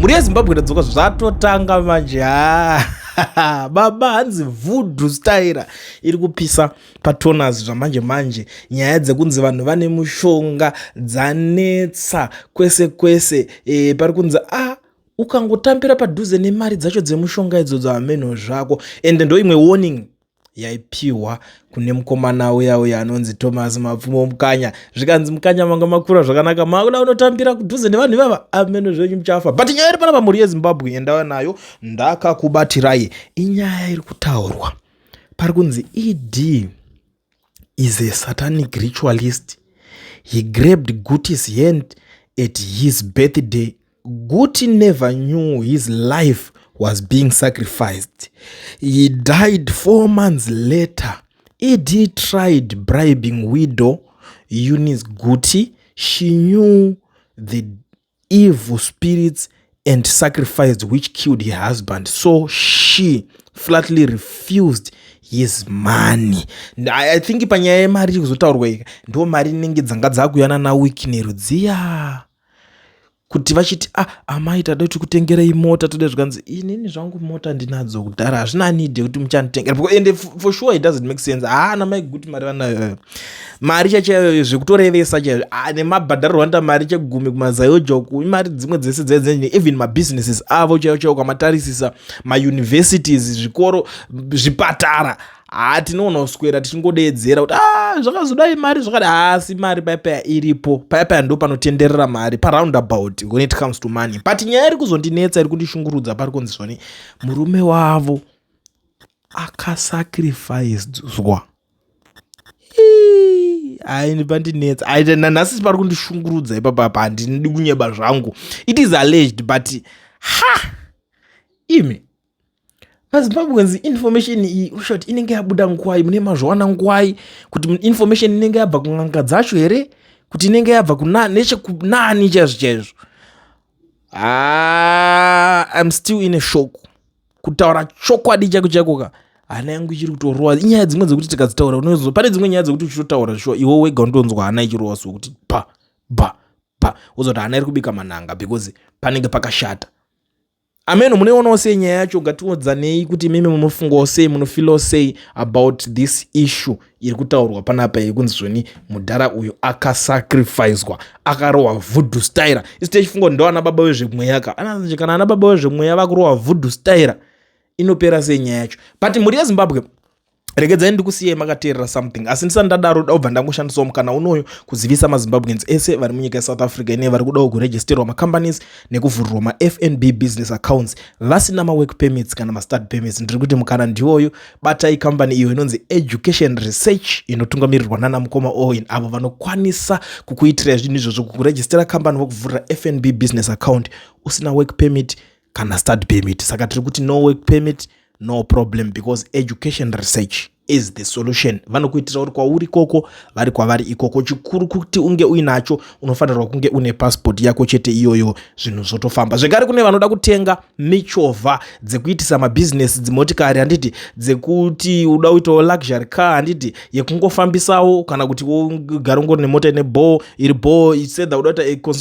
Muri yeZimbabwe tadzoka zvatotanga manje. Baba hanzi voodoo style iri kupisa patoners zvamanje manje. Nyaya dzekunzi vanhu vane mushonga dzanetsa kwese kwese. Pari kunzi ukangotambira padhuze nemari dzacho dzemushonga idzodzo ameno zvako. Ende ndo imwe warning yaipiwa kune mukomana uya anonzi Thomas Mapfumo Mukanya. Zvikanzi Mukanya manga makura zvakanaka, makuda unotambira kudhuze nevanhu ivava ameno zvenyu muchafa. But nyaya iri panapa muri yeZimbabwe endawa nayo ndakakubatirai. Inyaya iri kutaurwa. Pari kunzi ED is a satanic ritualist. He grabbed Guti's hand at his birthday. Guti never knew his life was being sacrificed. He died 4 months later. ED tried bribing widow Eunice Guti. She knew the evil spirits and sacrificed which killed her husband. So she flatly refused his money. I think panyaya yemari kuzotaurwa ika ndo mari inenge dzanga dzakuyana naWikinero dziya. Kuti vachiti amai tada kuti kutengerei mota tode zvikanzi inini zvangu mota ndinadzo kudhara hazvina need kuti muchanditengera. And for sure it doesn't make sense. Na mai kuti mari vanayo mari chacho zvekutorevesa chaizvo nemabhadhariro vanoita mari chegumi kumazayojoku imari dzimwe dzese dzenye even mabusinesses avo chaiwo kwamatarisisa mauniversities zvikoro zvipatara tinoona uswera tichingodeedzera kuti zvakazodai mari zvakadi asi mari paya iripo paya ndo panotenderera mari paroundabout when it comes to money. But nyaya iri kuzondinetsa iri kundishungurudza pari kunzi zvoni murume wavo akasacrificedzwa. Pandinetsa nanhasi pari kundishungurudza ipapa handidi kunyeba zvangu. It is alleged but imi maZimbabwenzi information iyi ushoti inenge yabuda nguwai, mune mazvowana nguwai kuti information inenge yabva kun'anga dzacho here kuti inenge yabva nechekunani chaizvo. I'm still in a shock. Kutaura chokwadi chako hana yangu ichiri kutorova. Inyaya dzimwe dzekuti tikadzitaura unozwa pane dzimwe nyaya dzekuti uchizotaura sure iwe wega undonzwa hana ichirova so kuti pa uzoti hana iri kubika manhanga because panenge pakashata. Ameno muneonawo sei nyaya yacho ngatiudzanei kuti mimi munofungawo sei munofeelawo sei about this issue iri kutaurwa panapa yekunzi zvoni mudhara uyu akasacrificedwa akarohwa voodoo style. Isi tichifunga ndo ana baba wezvemweya kana ana baba wezvemweya vakurohwa voodoo style inopera sei nyaya yacho. But muri yeZimbabwe regedzai ndikusiyei makateerera something asi ndisati ndadaro ndobva ndangoshandisawo mukana unoyu kuzivisa maZimbabweans ese vari munyika yeSouth Africa ine vari kudawo kuregisterwa macompanies nekuvhurirwa maFNB business accounts vasina mawork permits kana mastart permits. Ndiri kuti mukana ndiwoyu batai company iyo inonzi Education Research inotungamirirwa nana Mukoma Owen avo vanokwanisa kukuitira zvinhu izvozvo kukuregistera company vokuvhurira FNB business account usina work permit kana start permit. Saka tiri kuti no work permit no problem because Education Research is the solution. Vanokuitira uri kwauri koko vari kwavari ikoko. Chikuru kuti unge uinacho unofanirwa kunge une passport yako chete iyoyo zvinhu zvotofamba. Zvekare kune vanoda kutenga michovha dzekuitisa mabusiness dzimotikari handiti dzekuti uda kuitawo luxury car handiti yekungofambisawo kana kuti ugare ungori nemota ine ball iri ball isedha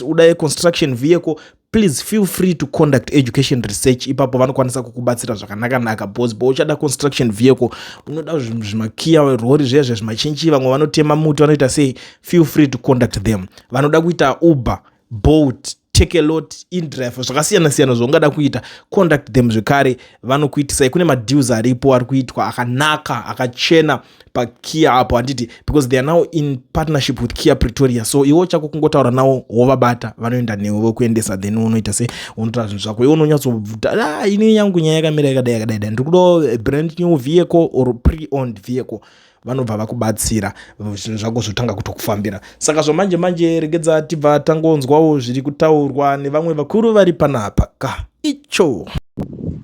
uda construction vehicle. Please feel free to contact Education Research. Ipapo vanokwanisa kukubatsira zvakanaka because uchada construction vehicle unoda zvimakia rori zvezve zvimachinji vamwe vanotema muti vanoita sei feel free to contact them. Vanoda kuita Uber, Bolt, Take a Lot, InDrive zvakasiyana siyana zvaungada kuita contact them. Zvekare vanokuitisai kune madeals aripo ari kuitwa akanaka akachena paKia apo handiti because they are now in partnership with Kia Pretoria. So iwo chako kungotaura nawo wovabata vanoenda newe vokuendesa then unoita sei unotora zvinhu zvako iwe unonyatsobvuta ini yangu nyaya yakamira yakadai ndiri kudawo brand new vehicle or pre-owned vehicle vanobva vakubatsira zvinhu zvako zvotanga kutokufambira. Saka zvamanje regedza tibva tangonzwawo zviri kutaurwa nevamwe vakuru vari panapa icho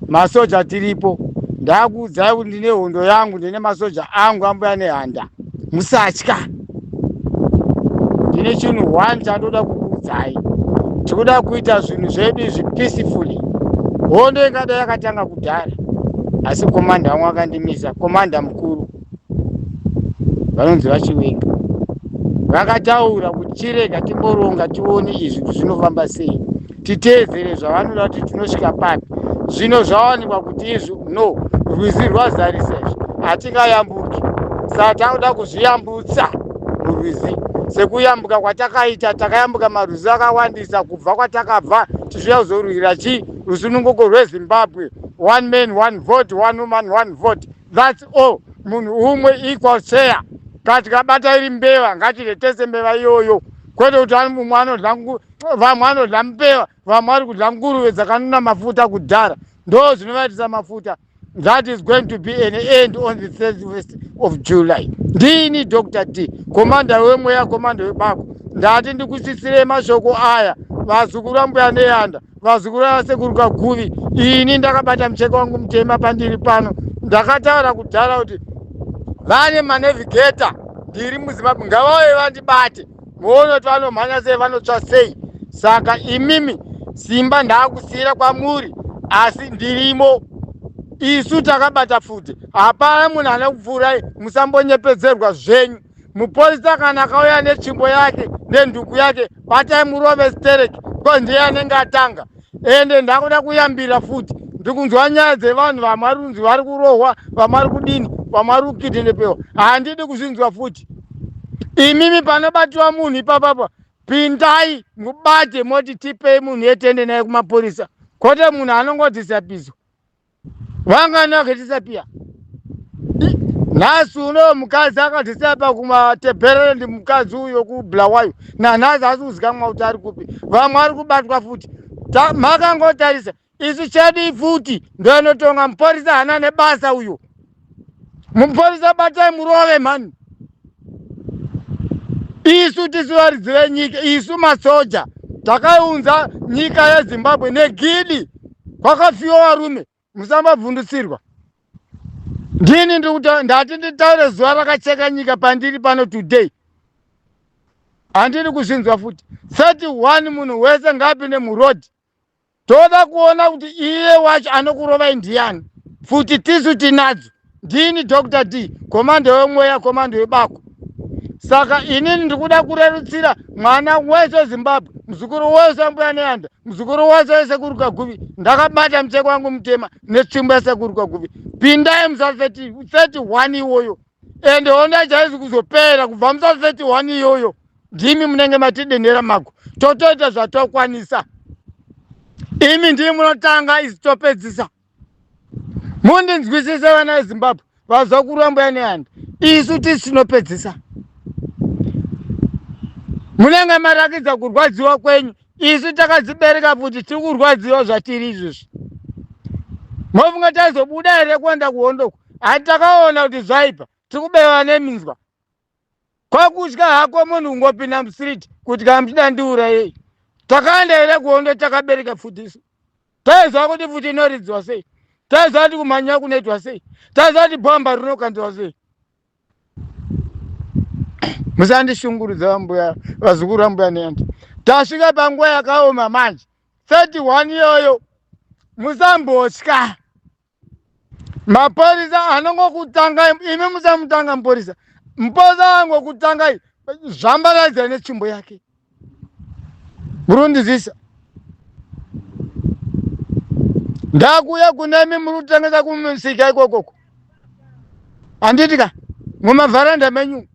masoja tiripo. Ndakuudzai kuti ndine hondo yangu ndine masoja angu ambuya nehanda musatya. Ndine chinhu 1 chandoda kukuudzai. Tikuda kuita zvinhu zvedu izvi peacefully. Hondo ingada yakatanga kudhara asi komanda wangu akandimisa, komanda mukuru vanonzi vachiwenga vakataura kuti chirega timboronga tione izvi zvinofamba sei. titeedzere zvavanoda kuti tinosvika papi. Zvino zvawanikwa kuti izvi no, rwizi rwazarisa izvi hatingayambuki. Saka takuda kuzviyambutsa murwizi. Sekuyambuka kwatakaita, takayambuka marwizi akawandisa kubva kwatakabva tisvika kuzorwira rusununguko rweZimbabwe. One man, one vote, one woman, one vote. That's all. Munhu umwe equal share. Katikabata iri mbeva ngatiletese mbeva iyoyo. Kwete kuti vamwe vanodla mbeva, vamwe vari kudla nguruve dzakanona mafuta kudhara. Ndo zvinovatisa mafuta. That is going to be an end on the 31st of July. Ndini Dr. D, komanda wemweya, komanda webako. Ndati ndikusisire mashoko aya, vazukuru vaMbuya Neyanda, vazukuru vasekuru Kaguvi. Ini ndakabata mucheka wangu mutema pandiri pano. Ndakataura kudhara kuti vane manavigeta ndiri muZimbabwe ngavauye vandibate, muone kuti vanomhanya sei, vanotsva sei. Saka imimi simba ndakusiyira kwamuri, asi ndirimo. Isu takabata futi. Hapana munhu anokupfuurai, musambonyepedzerwa zvenyu. Muporisa kana akauya netsvimbo yake nenduku yake, batai murove stereki, ko ndiye anenge atanga. Ende ndakuda kuyambira futi. Ndikunzwa nyaya dzevanhu vamwe vari kunzi vari kurohwa, vamwe vari kudini, vamwe vari kukidhinepewa. Handidi kuzvinzwa futi. Imimi panobatiwa munhu ipapapa, pindai mubate moti tipei munhu yetende naye kumaporisa. Kwete munhu anongodhisapiswa. Vangani vakadhisapia. Nhasi uno mukadzi akadhisapa kumatebherere, ndi mukadzi uyo kuBulawayo. Nanhasi asi kuzikamwa kuti ari kupi. Vamwe vari kubatwa futi. Makangotarisa. Isu chadi futi ndo inotonga. Muporisa hana nebasa uyo. Muporisa batai murove mani. Isu tisi varidzi venyika, isu masoja takaiunza nyika yeZimbabwe negidi kwakafiwa varume. Musambabvundusirwa. Ndini ndati nditaure zuva rakacheka nyika pandiri pano today. Handidi kuzvinzwa futi. 31 munhu wese ngapinde murodhi. Toda kuona kuti iye wacho anokurovai ndiani. Futi tisu tinadzo. Ndini Dr. D, komanda wemweya, komanda webako. Saka inini ndikuda kurerutsira mwana wese weZimbabwe, muzukuru wese waMbuya Neyanda, muzukuru wese wesekuru Kaguvi. Ndakabata mucheka wangu mutema netsvimbo yesekuru Kaguvi. Pindai musa 31 iyoyo. Ende ona chaizi kuzopera kubva musa 31 iyoyo. Ndimi munenge matidendera mago. Totoita zvatokwanisa. Imi ndimi munotanga, isi topedzisa. Mundinzwisise vana veZimbabwe, vazukuru vaMbuya Neyanda. Isu tisi tinopedzisa. Munenge marakidza kurwadziwa kwenyu. Isu takadzibereka futi tiri kurwadziwa zvatiri izvozvi. Mofunga taizobuda here kuenda kuhondoko? Hati takaona kuti zvaipa, tiri kubewa neminzwa. Kwakutya hako munhu kungopinda musiriti kuti kana muchida ndiurayei. Takaenda here kuhondo takabereka futi isu. Taiziva kuti futi inoridzwa sei. Taiziva kuti kumhanya kunoitwa sei. Taiziva kuti bhomba rinokanzwa sei. Musandishungurudza vazukuru vaMbuya Neyanda. Tasvika panguva yakaoma manje. 31 iyoyo. Musambotya. Maporisa anongokutanga, imi musamutanga muporisa. Muporisa angokutanga zvambaradza netsvimbo yake. Murundizisa. Ndakuya kunemi murutengesa kumusika ikokoko. Handitika mumavharanda menyu.